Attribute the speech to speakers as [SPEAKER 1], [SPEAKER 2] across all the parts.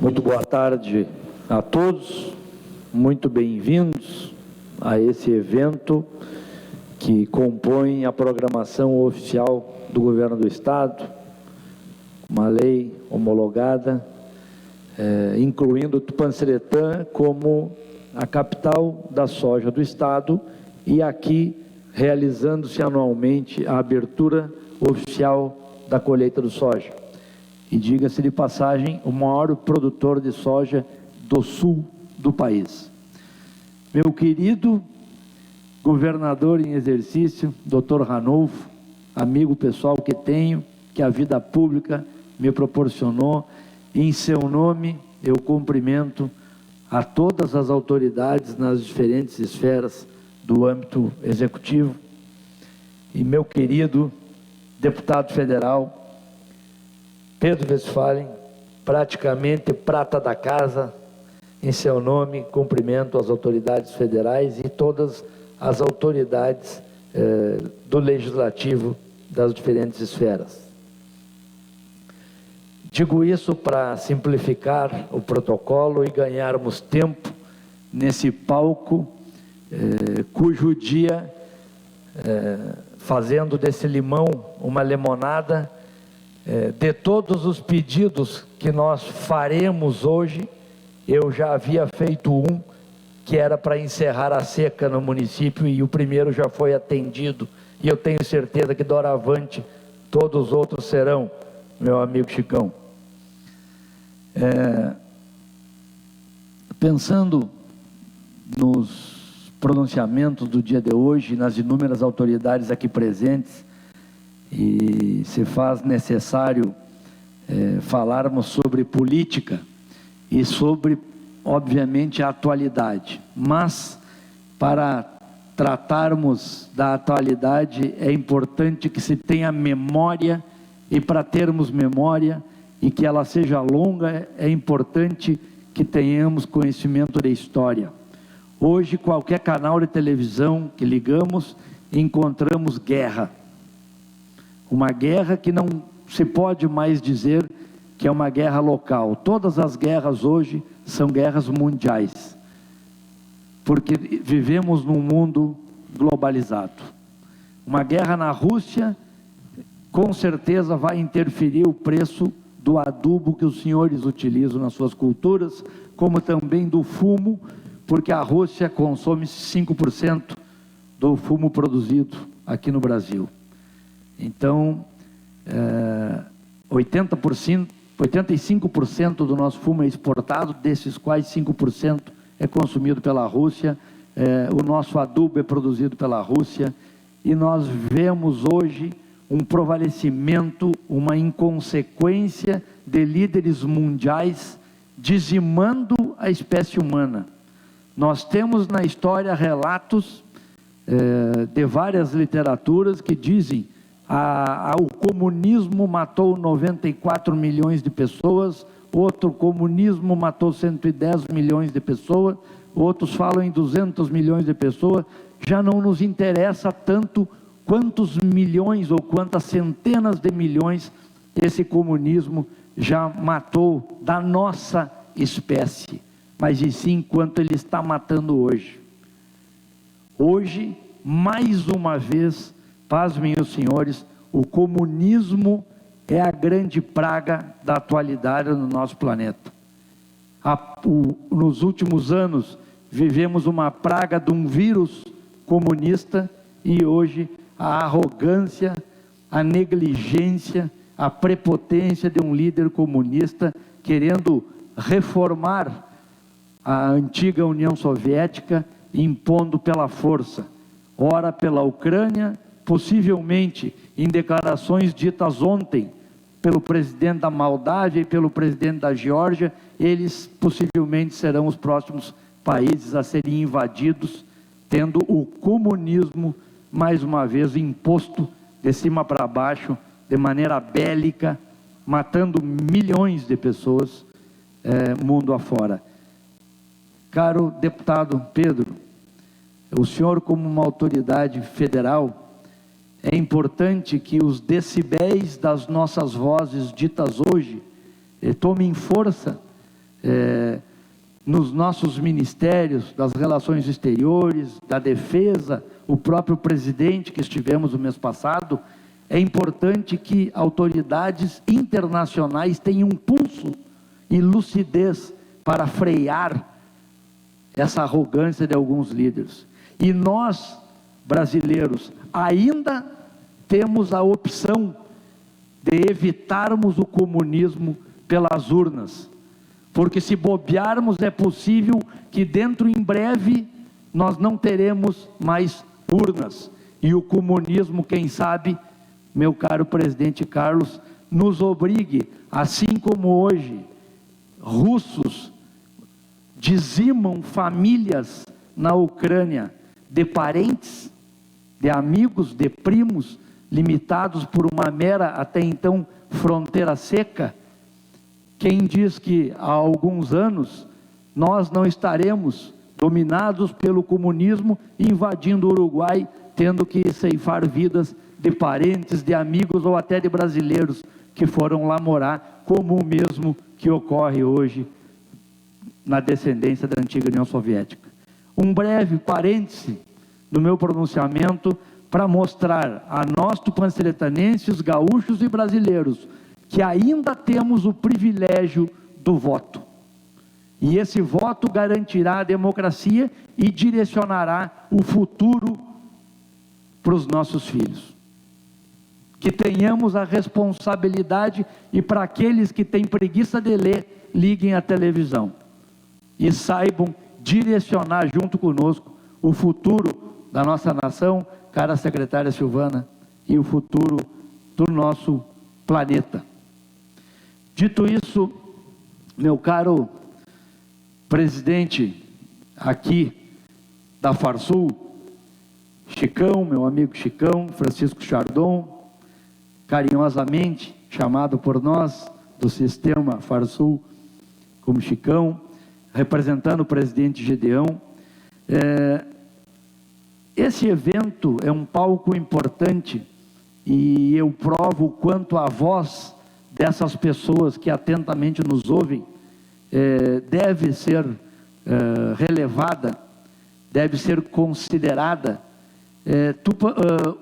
[SPEAKER 1] Muito boa tarde a todos, muito bem-vindos a esse evento que compõe a programação oficial do Governo do Estado, uma lei homologada, incluindo Tupanciretã como a capital da soja do Estado e aqui realizando-se anualmente a abertura oficial da colheita do soja. E diga-se de passagem, o maior produtor de soja do sul do país. Meu querido governador em exercício, Dr. Ranulfo, amigo pessoal que tenho, que a vida pública me proporcionou, em seu nome eu cumprimento a todas as autoridades nas diferentes esferas do âmbito executivo, e meu querido deputado federal, Pedro Westphalen, praticamente prata da casa, em seu nome cumprimento as autoridades federais e todas as autoridades do legislativo das diferentes esferas. Digo isso para simplificar o protocolo e ganharmos tempo nesse palco, cujo dia, fazendo desse limão uma limonada, de todos os pedidos que nós faremos hoje, eu já havia feito um, que era para encerrar a seca no município, e o primeiro já foi atendido, e eu tenho certeza que doravante todos os outros serão, meu amigo Chicão. Pensando nos pronunciamentos do dia de hoje, nas inúmeras autoridades aqui presentes, e se faz necessário falarmos sobre política e sobre, obviamente, a atualidade. Mas, para tratarmos da atualidade, é importante que se tenha memória, e para termos memória e que ela seja longa, é importante que tenhamos conhecimento da história. Hoje, qualquer canal de televisão que ligamos, encontramos guerra. Uma guerra que não se pode mais dizer que é uma guerra local. Todas as guerras hoje são guerras mundiais, porque vivemos num mundo globalizado. Uma guerra na Rússia, com certeza vai interferir o preço do adubo que os senhores utilizam nas suas culturas, como também do fumo, porque a Rússia consome 5% do fumo produzido aqui no Brasil. Então, 85% do nosso fumo é exportado, desses quais 5% é consumido pela Rússia, o nosso adubo é produzido pela Rússia, e nós vemos hoje um prevalecimento, uma inconsequência de líderes mundiais dizimando a espécie humana. Nós temos na história relatos de várias literaturas que dizem o comunismo matou 94 milhões de pessoas, outro comunismo matou 110 milhões de pessoas, outros falam em 200 milhões de pessoas. Já não nos interessa tanto quantos milhões ou quantas centenas de milhões esse comunismo já matou da nossa espécie, mas e sim quanto ele está matando hoje. Hoje, mais uma vez, pasmem os senhores, o comunismo é a grande praga da atualidade no nosso planeta. Nos últimos anos, vivemos uma praga de um vírus comunista, e hoje a arrogância, a negligência, a prepotência de um líder comunista querendo reformar a antiga União Soviética, impondo pela força, ora pela Ucrânia, possivelmente em declarações ditas ontem pelo presidente da Moldávia e pelo presidente da Geórgia, eles possivelmente serão os próximos países a serem invadidos, tendo o comunismo mais uma vez imposto de cima para baixo, de maneira bélica, matando milhões de pessoas mundo afora. Caro deputado Pedro, o senhor, como uma autoridade federal, é importante que os decibéis das nossas vozes ditas hoje tomem força nos nossos ministérios, das relações exteriores, da defesa, o próprio presidente que estivemos no mês passado, é importante que autoridades internacionais tenham pulso e lucidez para frear essa arrogância de alguns líderes. E nós, brasileiros, ainda temos a opção de evitarmos o comunismo pelas urnas. Porque se bobearmos, é possível que dentro em breve nós não teremos mais urnas. E o comunismo, quem sabe, meu caro presidente Carlos, nos obrigue, assim como hoje, russos dizimam famílias na Ucrânia, de parentes, de amigos, de primos, limitados por uma mera, até então, fronteira seca. Quem diz que há alguns anos nós não estaremos dominados pelo comunismo, invadindo o Uruguai, tendo que ceifar vidas de parentes, de amigos ou até de brasileiros que foram lá morar, como o mesmo que ocorre hoje na descendência da antiga União Soviética. Um breve parêntese do meu pronunciamento para mostrar a nós tupanciretanenses, gaúchos e brasileiros que ainda temos o privilégio do voto. E esse voto garantirá a democracia e direcionará o futuro para os nossos filhos. Que tenhamos a responsabilidade, e para aqueles que têm preguiça de ler, liguem a televisão e saibam direcionar junto conosco o futuro da nossa nação, cara secretária Silvana, e o futuro do nosso planeta. Dito isso, meu caro presidente aqui da Farsul, Chicão, meu amigo Chicão, Francisco Chardon, carinhosamente chamado por nós do sistema Farsul como Chicão, representando o presidente Gedeão. Esse evento é um palco importante e eu provo o quanto a voz dessas pessoas que atentamente nos ouvem deve ser relevada, deve ser considerada.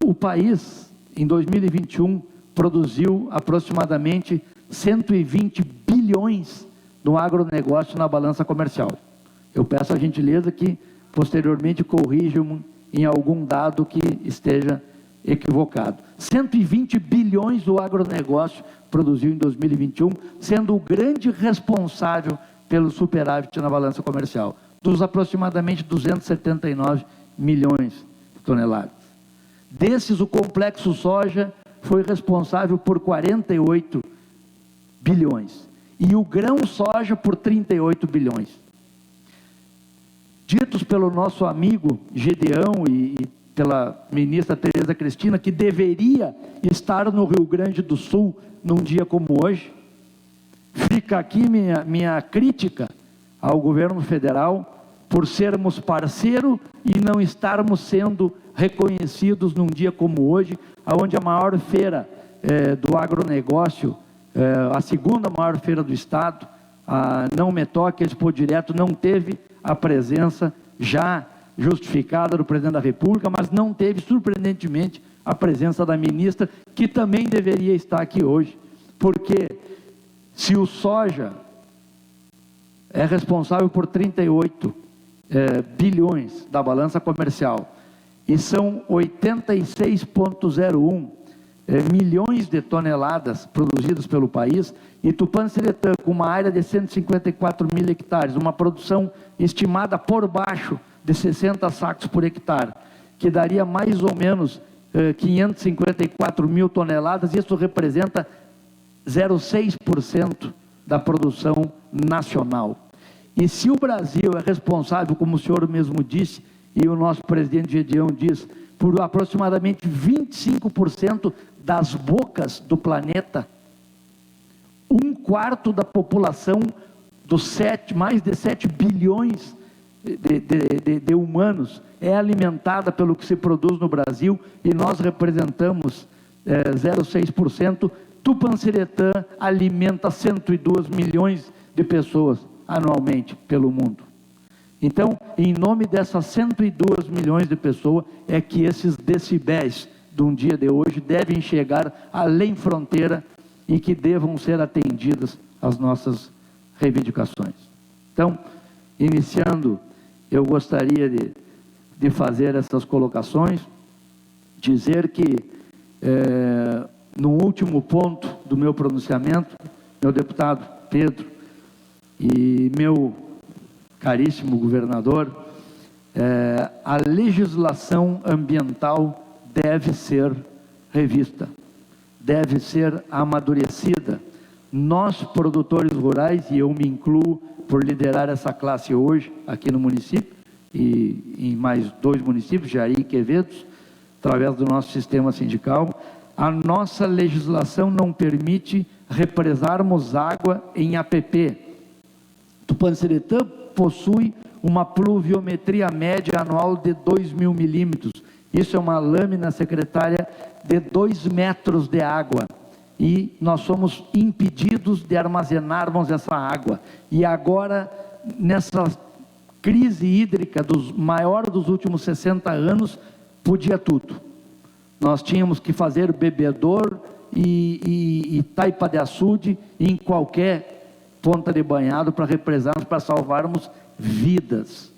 [SPEAKER 1] O país, em 2021, produziu aproximadamente 120 bilhões no agronegócio na balança comercial. Eu peço a gentileza que posteriormente corrijam em algum dado que esteja equivocado. 120 bilhões o agronegócio produziu em 2021, sendo o grande responsável pelo superávit na balança comercial, dos aproximadamente 279 milhões de toneladas. Desses, o complexo soja foi responsável por 48 bilhões, e o grão soja por 38 bilhões. Ditos pelo nosso amigo Gedeão e pela ministra Tereza Cristina, que deveria estar no Rio Grande do Sul num dia como hoje, fica aqui minha crítica ao governo federal por sermos parceiro e não estarmos sendo reconhecidos num dia como hoje, onde a maior feira do agronegócio, a segunda maior feira do estado, a Não Me Toque, Expo Direto, não teve a presença já justificada do presidente da República, mas não teve, surpreendentemente, a presença da ministra, que também deveria estar aqui hoje, porque se o soja é responsável por 38 bilhões da balança comercial, e são 86,01 milhões de toneladas produzidas pelo país, e Tupanciretã, com uma área de 154 mil hectares, uma produção estimada por baixo de 60 sacos por hectare, que daria mais ou menos 554 mil toneladas, isso representa 0,6% da produção nacional. E se o Brasil é responsável, como o senhor mesmo disse, e o nosso presidente Gedeão diz, por aproximadamente 25% das bocas do planeta, 1/4 da população dos mais de 7 bilhões de humanos é alimentada pelo que se produz no Brasil, e nós representamos 0,6%. Tupanciretã alimenta 102 milhões de pessoas anualmente pelo mundo. Então, em nome dessas 102 milhões de pessoas, é que esses decibéis de um dia de hoje devem chegar além fronteira e que devam ser atendidas as nossas reivindicações. Então, iniciando, eu gostaria de fazer essas colocações, dizer que, no último ponto do meu pronunciamento, meu deputado Pedro e meu caríssimo governador, a legislação ambiental deve ser revista, deve ser amadurecida. Nós, produtores rurais, e eu me incluo por liderar essa classe hoje aqui no município, e em mais 2 municípios, Jari e Quevedos, através do nosso sistema sindical, a nossa legislação não permite represarmos água em APP. Tupanciretã possui uma pluviometria média anual de 2.000 milímetros. Isso é uma lâmina, secretária, de 2 metros de água. E nós somos impedidos de armazenarmos essa água. E agora, nessa crise hídrica maior dos últimos 60 anos, podia tudo. Nós tínhamos que fazer bebedor e taipa de açude em qualquer ponta de banhado para represarmos, para salvarmos vidas.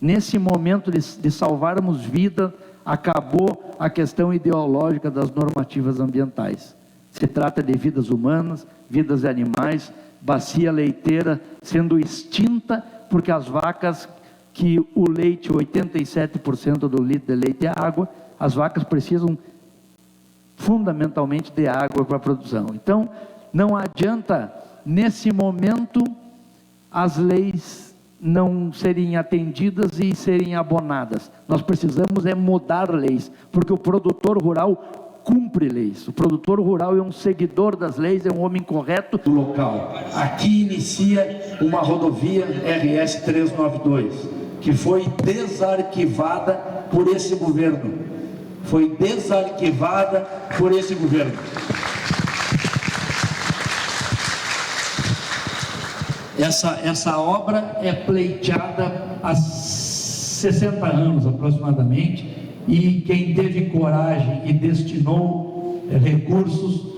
[SPEAKER 1] Nesse momento de salvarmos vida, acabou a questão ideológica das normativas ambientais. Se trata de vidas humanas, vidas de animais, bacia leiteira sendo extinta, porque as vacas, que o leite, 87% do litro de leite é água, as vacas precisam fundamentalmente de água para a produção. Então, não adianta, nesse momento, as leis não serem atendidas e serem abonadas. Nós precisamos mudar leis, porque o produtor rural cumpre leis. O produtor rural é um seguidor das leis, é um homem correto do local. Aqui inicia uma rodovia RS 392, que foi desarquivada por esse governo. Foi desarquivada por esse governo. Essa obra é pleiteada há 60 anos aproximadamente, e quem teve coragem e destinou recursos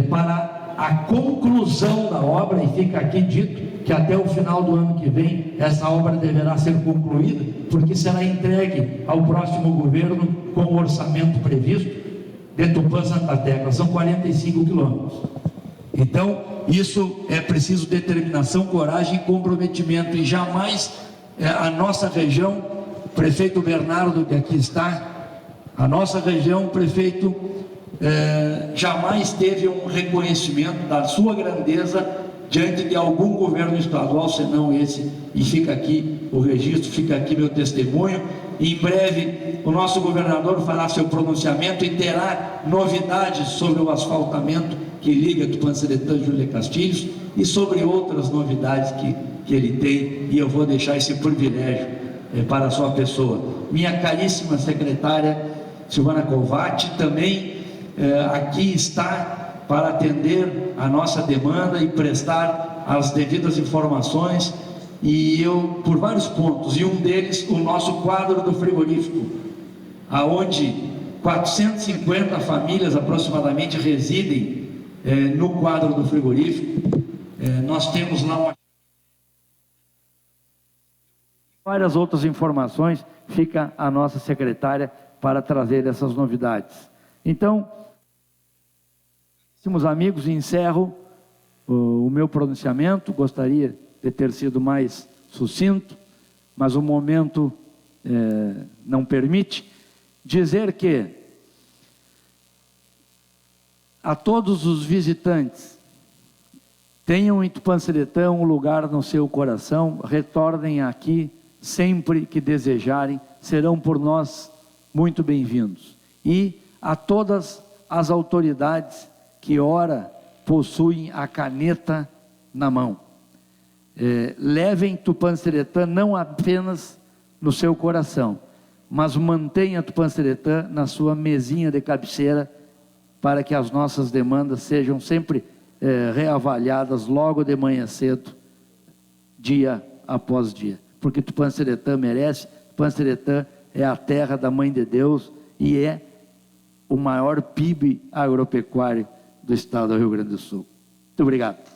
[SPEAKER 1] para a conclusão da obra, e fica aqui dito que até o final do ano que vem essa obra deverá ser concluída, porque será entregue ao próximo governo com o orçamento previsto de Tupã-Santa Tecla. São 45 quilômetros. Então, isso é preciso determinação, coragem e comprometimento, e jamais a nossa região, prefeito Bernardo, que aqui está, a nossa região, prefeito, jamais teve um reconhecimento da sua grandeza diante de algum governo estadual, senão esse, e fica aqui o registro, fica aqui meu testemunho. Em breve o nosso governador fará seu pronunciamento e terá novidades sobre o asfaltamento que liga Tupanciretã e Júlia Castilhos, e sobre outras novidades que ele tem, e eu vou deixar esse privilégio para a sua pessoa. Minha caríssima secretária Silvana Covatti também aqui está para atender a nossa demanda e prestar as devidas informações, e eu, por vários pontos, e um deles, o nosso quadro do frigorífico, aonde 450 famílias aproximadamente residem no quadro do frigorífico. Nós temos lá uma... Várias outras informações, fica a nossa secretária para trazer essas novidades. Então, meus amigos, encerro o meu pronunciamento. Gostaria de ter sido mais sucinto, mas o momento não permite. Dizer que a todos os visitantes, tenham em Tupanciretã um lugar no seu coração, retornem aqui sempre que desejarem, serão por nós muito bem-vindos. E a todas as autoridades que ora possuem a caneta na mão, levem Tupanciretã não apenas no seu coração, mas mantenha Tupanciretã na sua mesinha de cabeceira, para que as nossas demandas sejam sempre reavaliadas logo de manhã cedo
[SPEAKER 2] dia após dia, porque Tupã-Seretã merece. Tupã-Seretã é a terra da Mãe de Deus e é o maior PIB agropecuário do estado do Rio Grande do Sul. Muito obrigado.